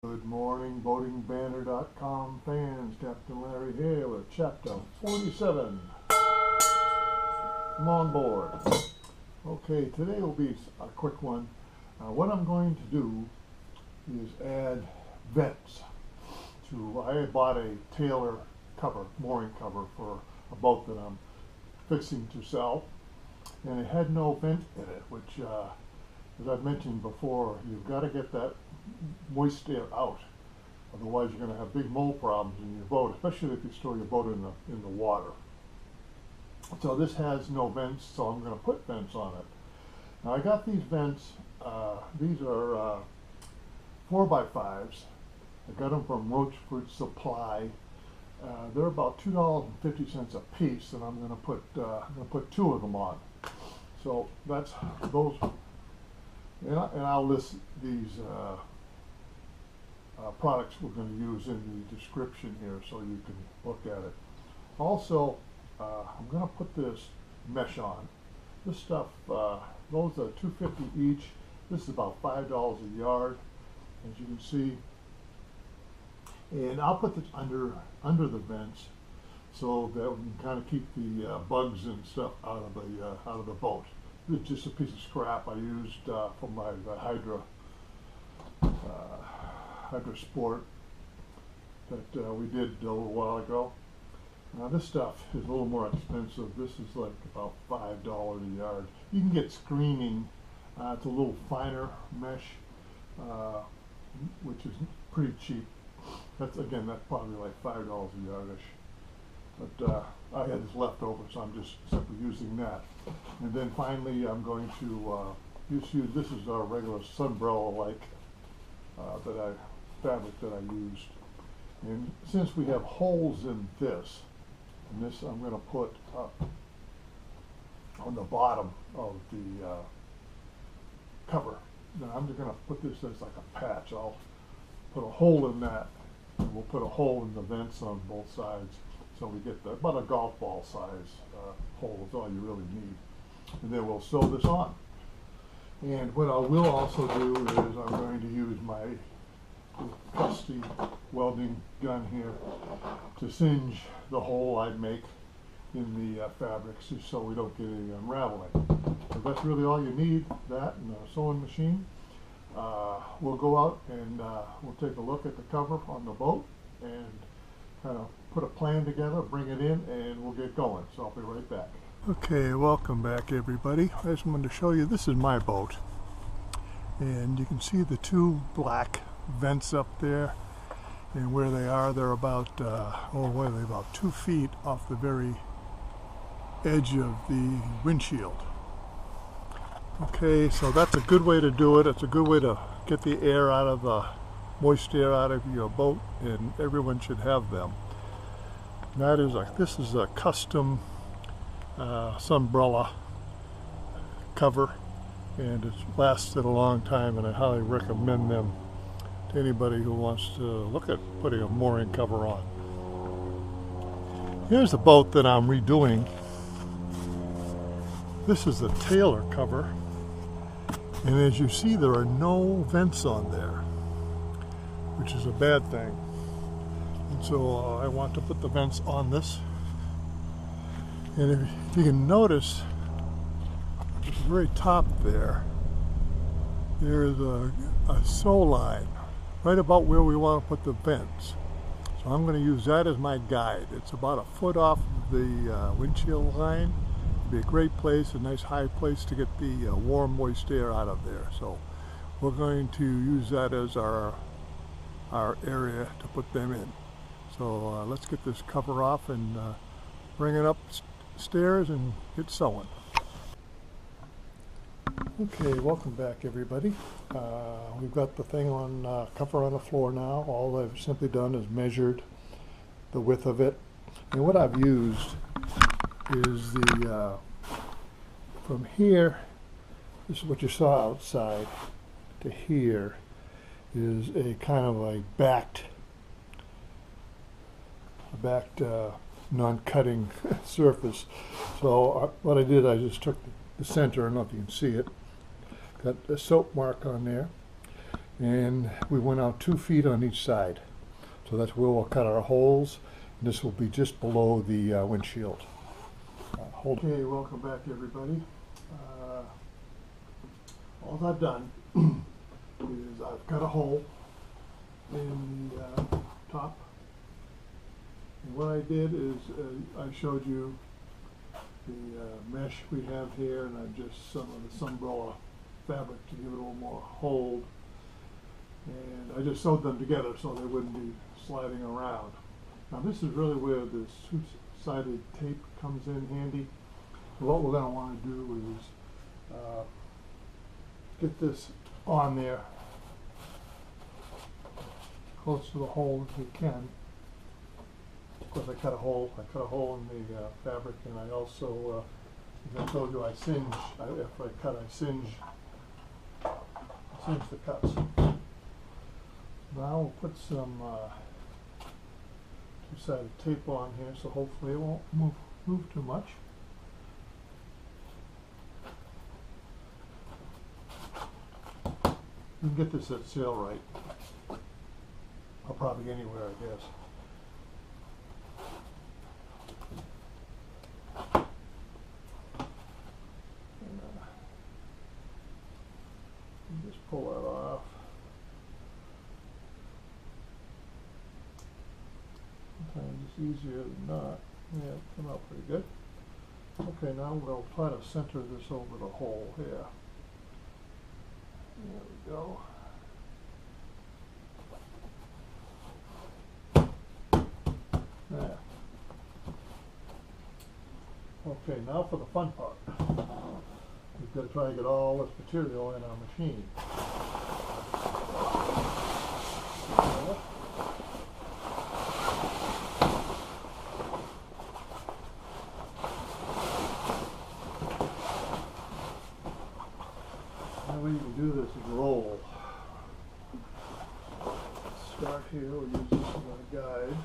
Good morning, boatingbanner.com fans. Captain Larry here with Chapter 47. Come on board. Okay, today will be a quick one. What I'm going to do is add vents to. I bought a Taylor cover, mooring cover for a boat that I'm fixing to sell, and it had no vent in it, which, as I've mentioned before, you've got to get that moist air out. Otherwise, you're going to have big mold problems in your boat, especially if you store your boat in the water. So this has no vents, so I'm going to put vents on it. Now I got these vents. These are 4x5s. I got them from Rochford Supply. They're about $2.50 a piece, and I'm going to put two of them on. So that's those. And I'll list these products we're going to use in the description here so you can look at it. Also, I'm going to put this mesh on. This stuff, those are $2.50 each. This is about $5 a yard, as you can see. And I'll put this under the vents so that we can kind of keep the bugs and stuff out of the boat. It's just a piece of scrap I used for my Hydra Sport that we did a little while ago. Now this stuff is a little more expensive. This is like about $5 a yard. You can get screening. It's a little finer mesh, which is pretty cheap. That's probably like $5 a yardish. But I had this left over, so I'm just simply using that. And then finally, I'm going to just use, this is our regular sunbrella-like fabric that I used. And since we have holes in this, and this I'm going to put up on the bottom of the cover. Now I'm just going to put this as like a patch. I'll put a hole in that, and we'll put a hole in the vents on both sides. So we get about a golf ball size hole is all you really need. And then we'll sew this on. And what I will also do is I'm going to use my trusty welding gun here to singe the hole I make in the fabrics just so we don't get any unraveling. So that's really all you need, that and a sewing machine. We'll go out and we'll take a look at the cover on the boat and kind of put a plan together, bring it in, and we'll get going. So I'll be right back. Okay, welcome back everybody. I just wanted to show you, this is my boat. And you can see the two black vents up there. And where they are, they're about, about 2 feet off the very edge of the windshield. Okay, so that's a good way to do it. It's a good way to get the air out of the moist air out of your boat, and everyone should have them. This is a custom sunbrella cover, and it's lasted a long time, and I highly recommend them to anybody who wants to look at putting a mooring cover on. Here's the boat that I'm redoing. This is the Taylor cover, and as you see, there are no vents on there, which is a bad thing. And so I want to put the vents on this. And if you can notice, at the very top there is a sew line right about where we want to put the vents. So I'm going to use that as my guide. It's about a foot off the windshield line. It'd be a great place, a nice high place to get the warm, moist air out of there. So we're going to use that as our area to put them in. So let's get this cover off and bring it upstairs and get sewing. Okay, welcome back everybody. We've got the thing on cover on the floor now. All I've simply done is measured the width of it. And what I've used is the, from here, this is what you saw outside, to here is a kind of a backed non-cutting surface. So what I did, I just took the center, I don't know if you can see it, got a soap mark on there, And we went out 2 feet on each side. So that's where we'll cut our holes. And this will be just below the windshield. Okay, welcome back everybody. All I've done is I've cut a hole in the top. And what I did is I showed you the mesh we have here, and I just some of the sunbrella fabric to give it a little more hold. And I just sewed them together so they wouldn't be sliding around. Now this is really where this two-sided tape comes in handy. What we're going to want to do is get this on there close to the hole as we can. Of course, I cut a hole in the fabric, and I also, as I told you, I singe. After I cut, I singe the cuts. Now we'll put some two-sided tape on here, so hopefully it won't move too much. You can get this at Sailrite, or probably anywhere, I guess. And just pull that off. Sometimes it's easier than not. Yeah, it came out pretty good. Okay, now we'll try to center this over the hole here. There we go. There. Okay, now for the fun part. We've got to try to get all this material in our machine. The way you can do this is roll. Start here, we'll use this as a guide.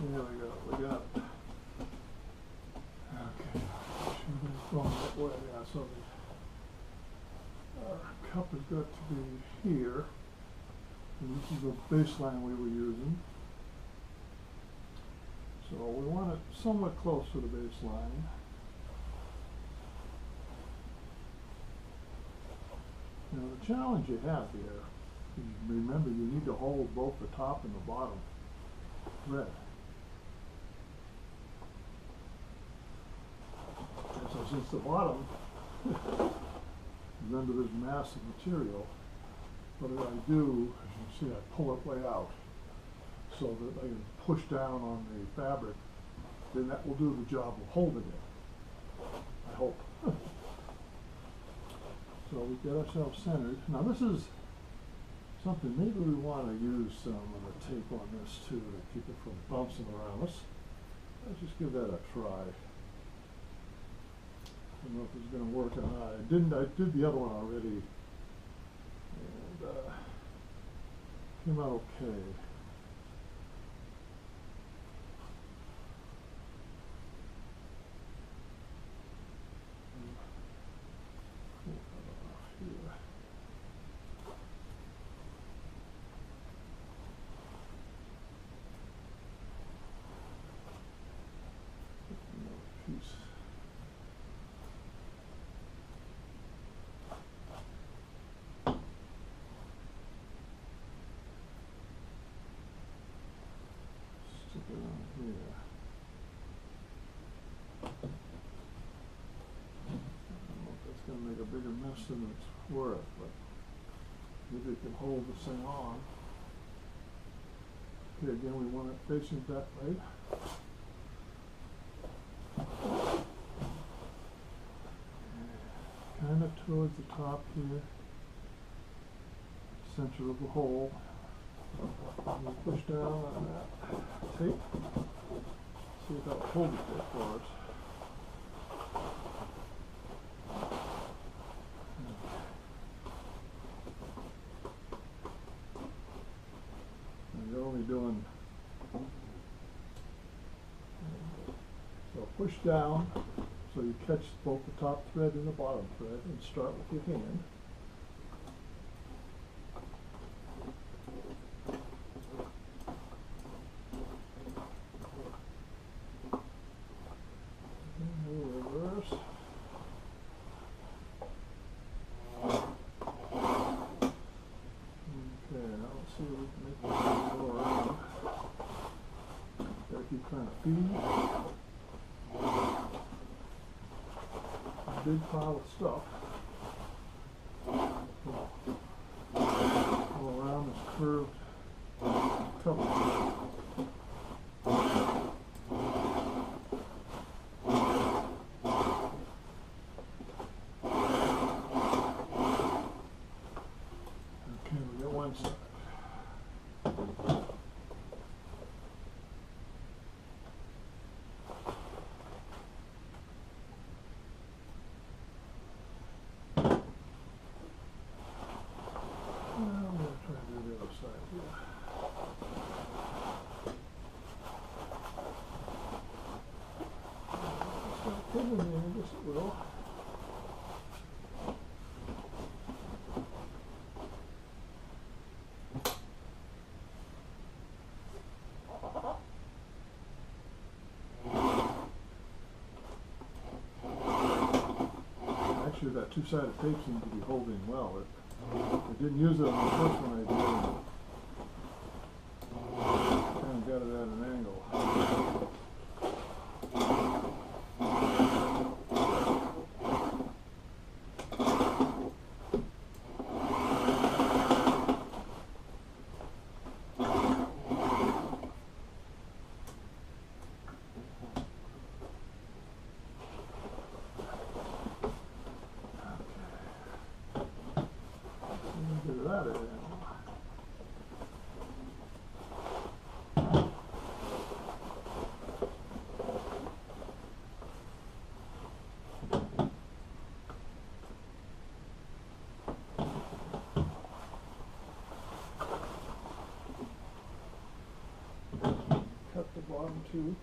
There we go, we got it. Okay, should be going that way, yeah, so our cup has got to be here. And this is the baseline we were using. So we want it somewhat close to the baseline. Now the challenge you have here is, remember, you need to hold both the top and the bottom thread. And so since the bottom is under this mass of material, what I do, as you can see, I pull it way out so that I can push down on the fabric. Then that will do the job of holding it, I hope. So we get ourselves centered. Now this is something, maybe we want to use some of the tape on this too to keep it from bouncing around. Let's just give that a try. I don't know if it's going to work or not. I did the other one already, and came out okay. down here. I don't know if that's going to make a bigger mess than it's worth, but maybe it can hold this thing on. Okay, again, we want it facing that way. Kind of towards the top here, center of the hole. We'll push down on that tape. See if that'll hold it there for us. And you're only doing, so push down so you catch both the top thread and the bottom thread, and start with your hand. Reverse. Okay, now let's see if we can make this go around. Gotta keep trying to feed. A big pile of stuff. All around this curved cover. Yes, it will. Actually, that two-sided tape seems to be holding well. I didn't use it on the first one I did. Kind of got it at an angle. Cut the bottom too.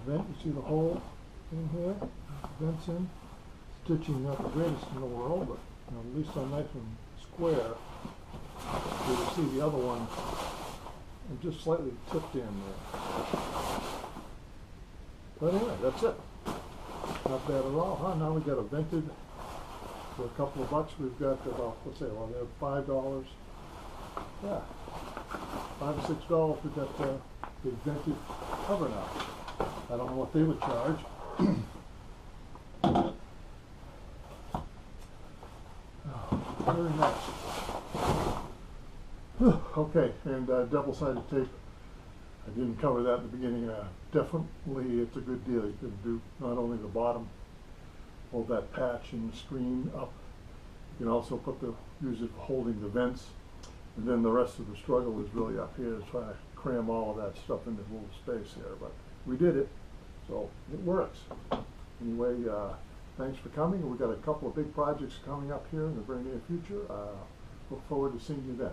Vent, you see the hole in here, vents in, stitching not the greatest in the world, but at least I'm nice and square. You can see the other one just slightly tipped in there. But anyway, that's it. Not bad at all, huh? Now we got a vented for a couple of bucks. We've got about, let's say, well, they have $5. Yeah, $5 or $6. We've got the vented cover now. I don't know what they would charge. Oh, very nice. Okay, and double-sided tape. I didn't cover that in the beginning. Definitely, it's a good deal. You can do not only the bottom, hold that patch and the screen up. You can also use it for holding the vents. And then the rest of the struggle is really up here to try to cram all of that stuff into a little space here. But we did it, so it works. Anyway, thanks for coming. We've got a couple of big projects coming up here in the very near future. Look forward to seeing you then.